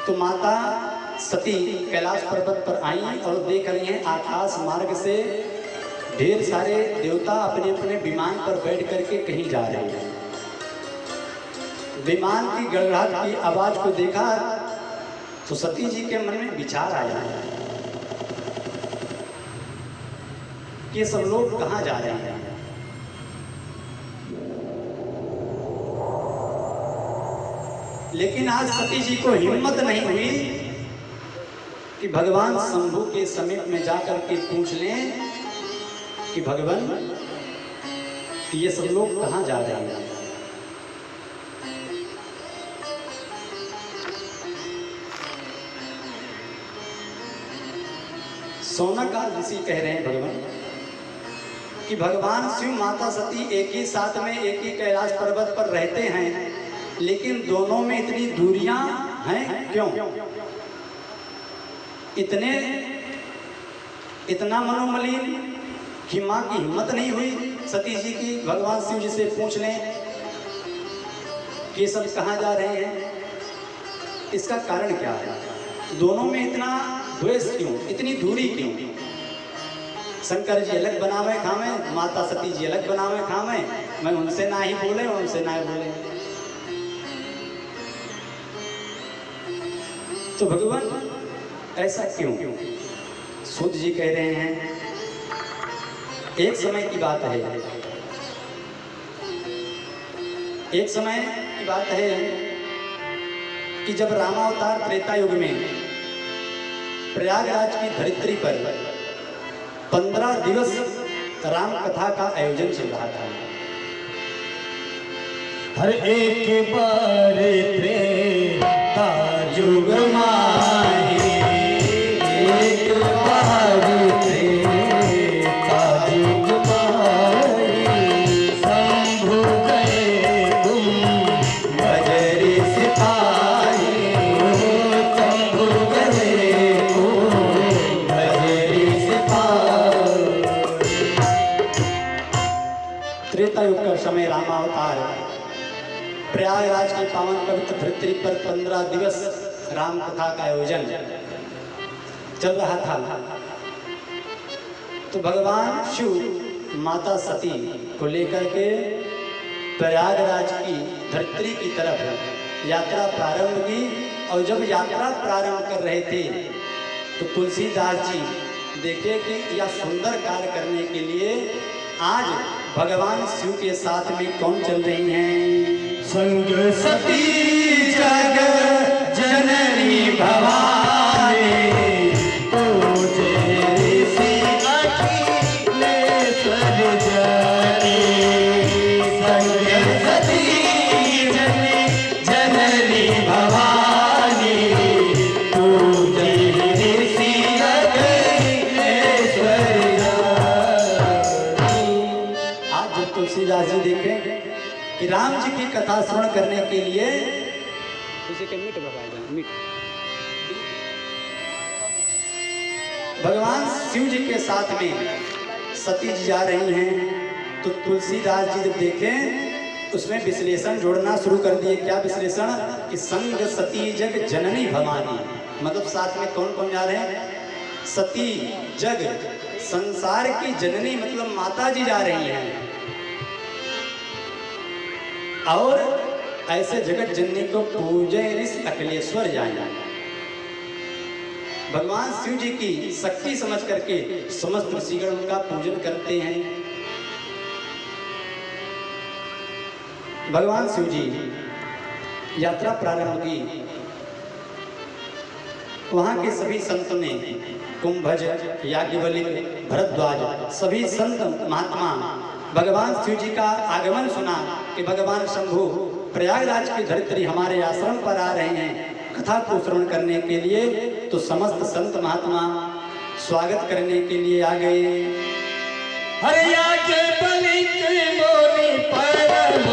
तो माता सती कैलाश पर्वत पर आई और देख रही हैं आकाश मार्ग से ढेर सारे देवता अपने अपने विमान पर बैठ करके कहीं जा रहे हैं। विमान की गड़गड़ाहट की आवाज को देखा तो सती जी के मन में विचार आया कि सब लोग कहाँ जा रहे हैं। लेकिन आज सती जी को हिम्मत नहीं हुई कि भगवान शंभु के समीप में जाकर के पूछ लें कि भगवान ये सब लोग कहाँ जा रहे हैं। सोनाकाल ऋषि कह रहे हैं भगवान कि भगवान शिव माता सती एक ही साथ में एक ही कैलाश पर्वत पर रहते हैं, लेकिन दोनों में इतनी दूरियां हैं क्यों? इतना मनोमलिन कि माँ की हिम्मत नहीं हुई सती जी की भगवान शिव जी से पूछ लें कि सब कहाँ जा रहे हैं। इसका कारण क्या है? दोनों में इतना द्वेष क्यों, इतनी दूरी क्यों? शंकर जी अलग बनावे खावे, माता सती जी अलग बनावे खावे, मैं उनसे ना ही बोले उनसे ना ही बोले। तो भगवान ऐसा क्यों? सूत जी कह रहे हैं एक समय की बात है, एक समय की बात है कि जब रामावतार त्रेता युग में प्रयागराज की धरित्री पर 15 दिवस राम कथा का आयोजन चल रहा था। हर एक बार त्रेता युग माही, एक बार त्रेता युग माही, शंभु गए तुम बजरी सिपाही, शंभु गए तुम बजरी सिपाही। त्रेता युग का समय रामावतार प्रयागराज की पावन पवित्र धरित्री पर 15 दिवस राम कथा का आयोजन चल रहा था। तो भगवान शिव माता सती को लेकर के प्रयागराज की धरित्री की तरफ यात्रा प्रारंभ की। और जब यात्रा प्रारंभ कर रहे थे तो तुलसीदास जी देखे कि यह सुंदर कार्य करने के लिए आज भगवान शिव के साथ में कौन चल रही हैं? संग सती जग जननी भवानी, पूजे ऋषि अखिलेश्वर जानी। संग सती जननी भवानी, पूजे ऋषि अखिलेश्वर जानी। आज जब तुलसीदास जी देखें कि राम जी की कथा श्रवण करने के लिए भगवान शिव जी के साथ में सती जी जा रही हैं, तो तुलसीदास जी जब देखें उसमें विश्लेषण जोड़ना शुरू कर दिए। क्या विश्लेषण? कि संग सती जग जननी भवानी, मतलब साथ में कौन कौन जा रहे हैं? सती जग संसार की जननी मतलब माता जी जा रही हैं। और ऐसे जगत जननी को पूजे ऋषि अखिलेश्वर जाए। भगवान शिव जी की शक्ति समझ करके समस्त ऋषिगण उनका पूजन करते हैं। भगवान शिव जी यात्रा प्रारंभ की। वहां के सभी संतों ने, कुंभज, याज्ञवल्क्य, भरद्वाज, सभी संत महात्मा भगवान शिव जी का आगमन सुना कि भगवान शंभु प्रयागराज की धरित्री हमारे आश्रम पर आ रहे हैं कथा को श्रवण करने के लिए। तो समस्त संत महात्मा स्वागत करने के लिए आ गए। हरे आगे बलिक मोनी परम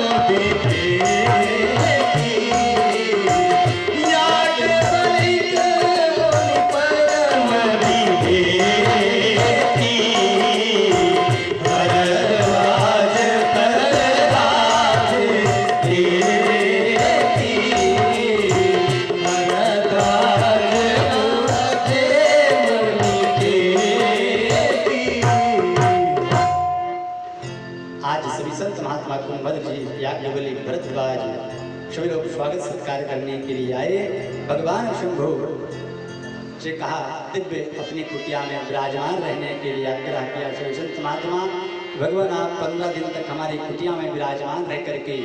भगवान याज्ञवल्ली भरद्वाज सभी लोग स्वागत सत्कार करने के लिए आए। भगवान शंभु से कहा दिव्य अपनी कुटिया में विराजमान रहने के लिए आग्रह किया। श्री संत महात्मा भगवान आप 15 दिन तक हमारी कुटिया में विराजमान रह करके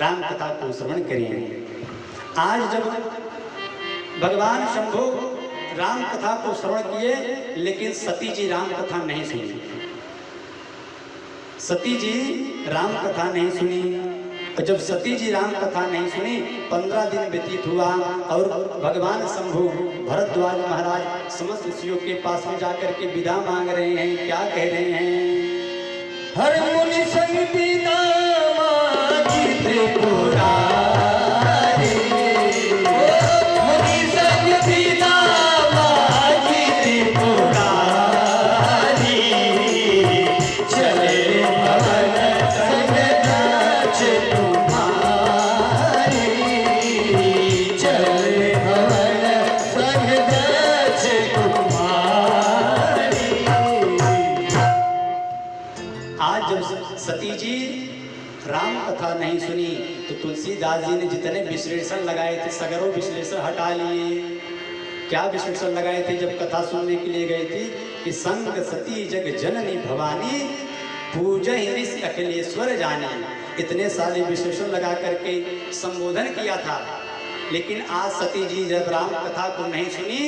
राम कथा को श्रवण करिए। आज जब भगवान शंभु राम कथा को श्रवण किए लेकिन सती जी राम कथा नहीं सुनी। सती जी राम कथा नहीं सुनी। और जब सती जी राम कथा नहीं सुनी 15 दिन व्यतीत हुआ और भगवान शंभु भरद्वाज महाराज समस्त ऋषियों के पास में जाकर के विदा मांग रहे हैं। क्या कह रहे हैं? हर मुनि संग विदा मांगी त्रिपुरारी, मुनि संग विदा मांगी त्रिपुरारी, चले भवन संग नाच तुम्हारी, चले भवन संग नाच तुम्हारी। आज जब सती जी राम कथा नहीं सुनी तो तुलसीदास जी ने जितने विश्लेषण लगाए थे सगरों विश्लेषण हटा लिए। क्या विश्लेषण लगाए थे जब कथा सुनने के लिए गए थे कि संग सती जग जननी भवानी पूजहि ऋषि अखिलेश्वर जाने। इतने सारे विश्लेषण लगा करके संबोधन किया था। लेकिन आज सती जी जब राम कथा को नहीं सुनी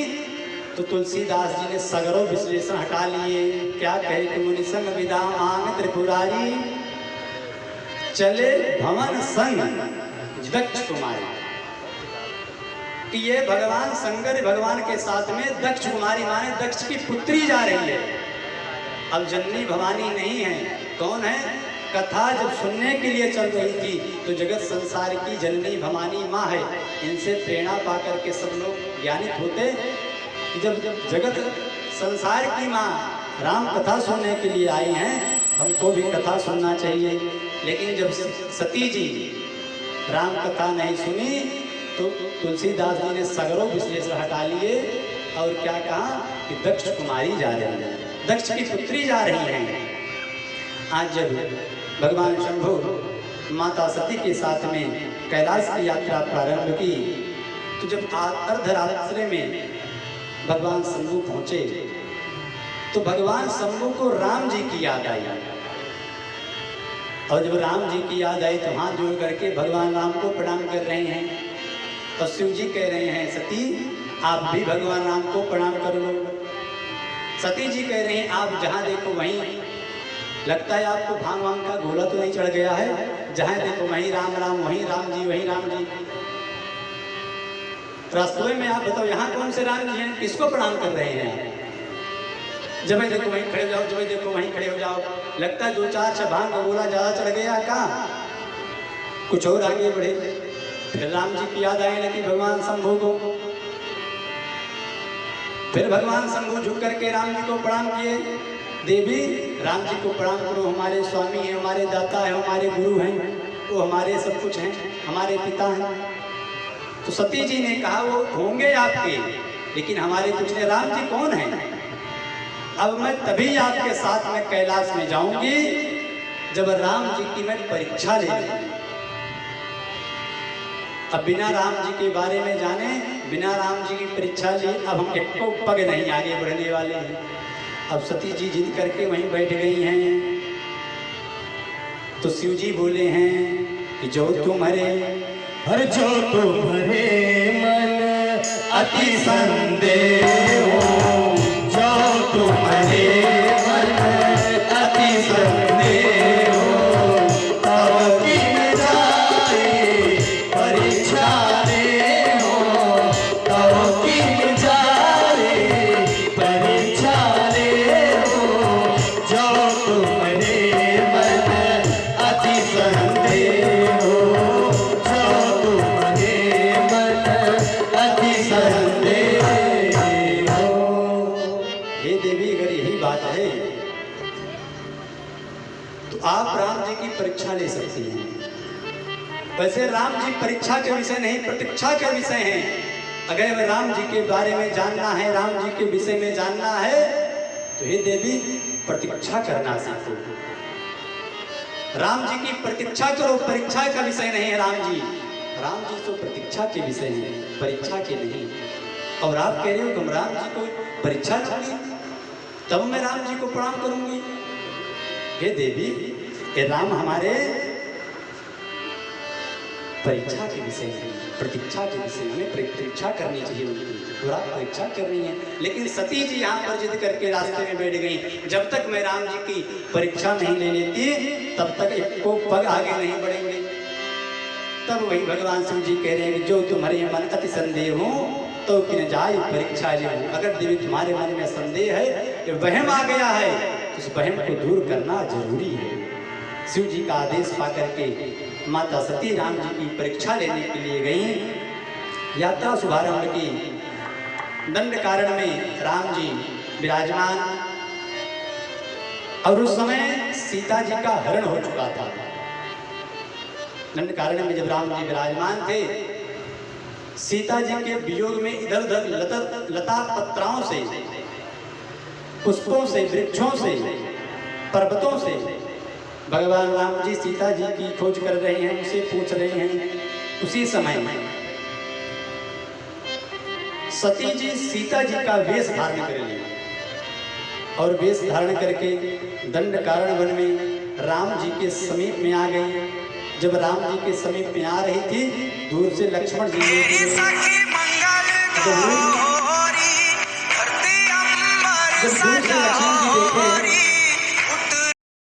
तो तुलसीदास जी ने सगरों विश्लेषण हटा लिए। क्या कहे कि मुनि संग विदा मांग त्रिपुरारी, चले भवन संग दक्ष कुमारी। कि ये भगवान शंकर भगवान के साथ में दक्ष कुमारी माने दक्ष की पुत्री जा रही है। अब जननी भवानी नहीं है, कौन है? कथा जब सुनने के लिए चल रही थी तो जगत संसार की जननी भवानी माँ है। इनसे प्रेरणा पाकर के सब लोग ज्ञानित होते कि जब जगत संसार की माँ राम कथा सुनने के लिए आई हैं हमको भी कथा सुनना चाहिए। लेकिन जब सती जी राम कथा नहीं सुनी तो तुलसीदास जी ने सगरों विश्लेषण हटा लिए और क्या कहा कि दक्ष कुमारी जा रही है, दक्ष की पुत्री जा रही है। आज जब भगवान शंभु माता सती के साथ में कैलाश की यात्रा प्रारंभ की तो जब अर्धरात्रि में भगवान शंभु पहुंचे तो भगवान शंभु को राम जी की याद आई। और जब राम जी की याद आई तो हाथ जोड़ करके भगवान राम को प्रणाम कर रहे हैं। और शिव जी कह रहे हैं सती आप भी भगवान राम को प्रणाम कर लो। सती जी कह रहे हैं आप जहाँ देखो वहीं, लगता है आपको भांग वांग का गोला तो नहीं चढ़ गया है, जहाँ देखो वहीं राम राम, वहीं राम जी, वहीं राम जी। रास्तों में आप बताओ यहाँ कौन से राम जी हैं, किसको प्रणाम कर रहे हैं? जब देखो वहीं खड़े हो जाओ, जब देखो वहीं खड़े हो जाओ। लगता है 2-4 भांग का गोला ज्यादा चढ़ गया क्या? कुछ और आगे बढ़े। फिर राम जी की याद आने लगी भगवान शंभु को। फिर भगवान शंभु झुक करके राम जी को प्रणाम किए। देवी राम जी को प्रणाम करो, हमारे स्वामी हैं, हमारे दाता हैं, हमारे गुरु हैं, वो हमारे सब कुछ हैं, हमारे पिता हैं। तो सती जी ने कहा वो होंगे आपके लेकिन हमारे कुछ नहीं। राम जी कौन है? अब मैं तभी आपके साथ में कैलाश में जाऊंगी जब राम जी की मैं परीक्षा ले लूंगी। अब बिना राम जी के बारे में जाने, बिना राम जी की परीक्षा लिए अब हम एक को पग नहीं आगे बढ़ने वाले हैं। अब सती जी जिद करके वहीं बैठ गई हैं। तो शिव जी बोले हैं कि जो तुम्हारे हर जो तुम्हारे मन अति संदेह हो, जो तुम्हारे मन अति संदेह हो, तब किन जाए परीक्षा रे हो, तब किन जाए परीक्षा रे हो, जो तुम्हारे मन अति संदेह हो, जो तुम्हारे मन अति संदेह हो। हे देवी अगर यही बात है तो आप राम जी की परीक्षा ले सकती हैं। वैसे राम जी परीक्षा के विषय नहीं, प्रतीक्षा के विषय हैं। अगर राम जी के बारे में जानना है, राम जी के विषय में जानना है तो हे देवी प्रतीक्षा करना सीखो। राम जी की प्रतीक्षा करो, परीक्षा का विषय नहीं है राम जी। राम जी तो प्रतीक्षा के विषय हैं, परीक्षा के नहीं। और आप कह रहे हो तुम राम जी को परीक्षा लूंगी, तब मैं राम जी को प्रणाम करूंगी। हे देवी, ये राम हमारे परीक्षा के विषय है, प्रतीक्षा के विषय, हमें प्रतीक्षा करनी चाहिए उनकी, और आप परीक्षा कर रही हैं। लेकिन सती जी यहाँ पर जिद करके रास्ते में बैठ गई, जब तक मैं राम जी की परीक्षा नहीं ले लेती तब तक एक को पग आगे नहीं बढ़ेंगे। तब वही भगवान शिव जी कह रहे हैं, जो तुम्हारे मन अति संदेह हो तो किन जाए परीक्षा ले। अगर देवी तुम्हारे मन में संदेह है कि वहम आ गया है, तो उस वहम को दूर करना जरूरी है। शिव जी का आदेश पा करके माता सती राम जी की परीक्षा लेने के लिए गई। यात्रा शुभारंभ की। दंड कारण में राम जी विराजमान, और उस समय सीता जी का हरण हो चुका था। दंड कारण में जब राम जी विराजमान थे, सीता जी के वियोग में इधर उधर लता पत्राओं से, पुष्पों से, वृक्षों से, पर्वतों से भगवान राम जी सीता जी की खोज कर रहे हैं, उसे पूछ रहे हैं। उसी समय सती जी सीता जी का वेश धारण कर लिया, और वेश धारण करके दंड कारण वन में राम जी के समीप में आ गई। जब राम जी के समीप में आ रही थी, दूर से लक्ष्मण जी जब दूर से लक्ष्मण जी देखे